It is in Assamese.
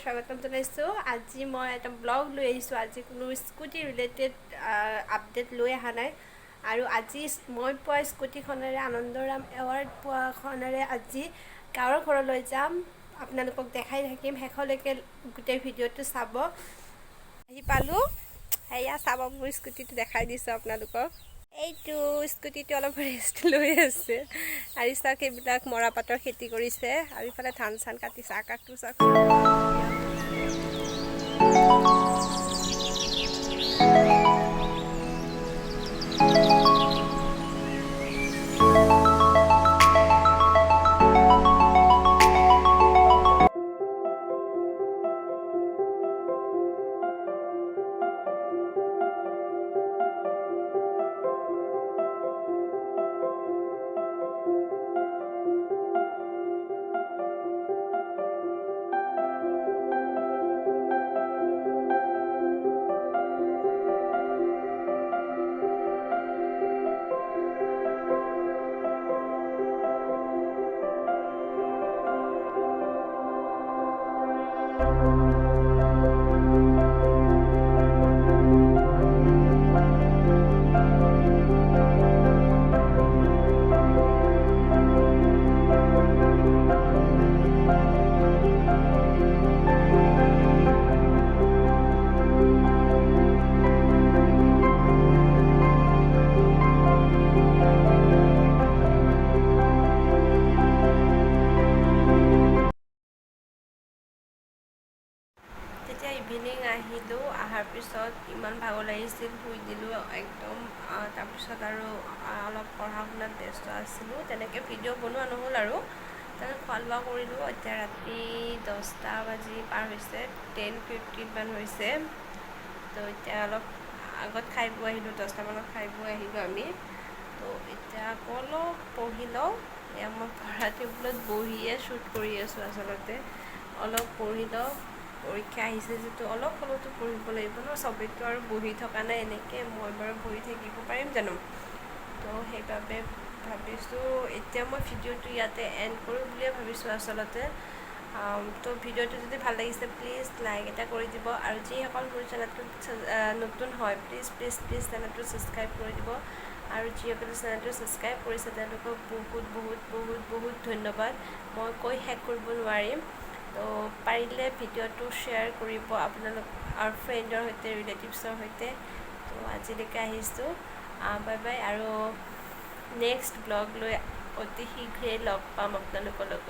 স্বাগতম জনাইছো। আজি মই এটা ব্লগ লৈ আহিছোঁ। আজি কোনো স্কুটি ৰিলেটেড আপডেট লৈ অহা নাই। আৰু আজি মই পোৱা স্কুটিখনেৰে আনন্দৰাম এৱাৰ্ড পোৱাখনেৰে আজি গাঁৱৰ ঘৰলৈ যাম। আপোনালোকক দেখাই থাকিম, শেষলৈকে গোটেই ভিডিঅ'টো চাব। আহি পালোঁ, সেয়া চাব, মোৰ স্কুটিটো দেখাই দিছোঁ আপোনালোকক। এইটো স্কুটিটো অলপ ৰেষ্ট লৈ আছে। আৰু চাওক, সেইবিলাক মৰাপাতৰ খেতি কৰিছে আৰু ইফালে ধান চান কাটিছে। আকাশটো চাওক। তেতিয়া ইভিনিং আহিলোঁ, অহাৰ পিছত ইমান ভাগৰ লাগিছিল, শুই দিলোঁ একদম। তাৰপিছত আৰু অলপ পঢ়া শুনাত ব্যস্ত আছিলোঁ, তেনেকৈ ভিডিঅ' বনোৱা নহ'ল আৰু। তাৰপিছত খোৱা লোৱা কৰিলোঁ। এতিয়া ৰাতি 10টা বাজি পাৰ হৈছে, 10:15 মান হৈছে। তো এতিয়া অলপ আগত খাই বৈ আহিলোঁ, 10টামানত খাই বৈ আহিলোঁ আমি। তো এতিয়া আকৌ অলপ পঢ়ি লওঁ। এয়া মই পঢ়া টেবুলত বহিয়ে শ্বুট কৰি আছোঁ আচলতে। অলপ পঢ়ি লওঁ, পৰীক্ষা আহিছে যিটো অলপ হ'লেওতো পঢ়িব লাগিব ন। চবেইতো আৰু বহি থকা নাই এনেকৈ, মই বাৰু বহি থাকিব পাৰিম জানো? তো সেইবাবে ভাবিছোঁ এতিয়া মই ভিডিঅ'টো ইয়াতে এণ্ড কৰোঁ বুলিয়ে ভাবিছোঁ আচলতে। তো ভিডিঅ'টো যদি ভাল লাগিছে প্লিজ লাইক এটা কৰি দিব। আৰু যিসকল মোৰ চেনেলটোত নতুন হয় প্লিজ প্লিজ প্লিজ চেনেলটো ছাবস্ক্ৰাইব কৰি দিব। আৰু যিসকলে চেনেলটো ছাবস্ক্ৰাইব কৰিছে তেওঁলোকক বহুত বহুত বহুত বহুত ধন্যবাদ। মই কৈ শেষ কৰিব নোৱাৰিম। তো পাৰিলে ভিডিঅ'টো শ্বেয়াৰ কৰিব আপোনালোক আৰু ফ্ৰেণ্ডৰ সৈতে, ৰিলেটিভছৰ সৈতে। তো আজিলৈকে আহিছোঁ, বাই বাই। আৰু নেক্সট ব্লগ লৈ অতি শীঘ্ৰেই লগ পাম আপোনালোকৰ লগত।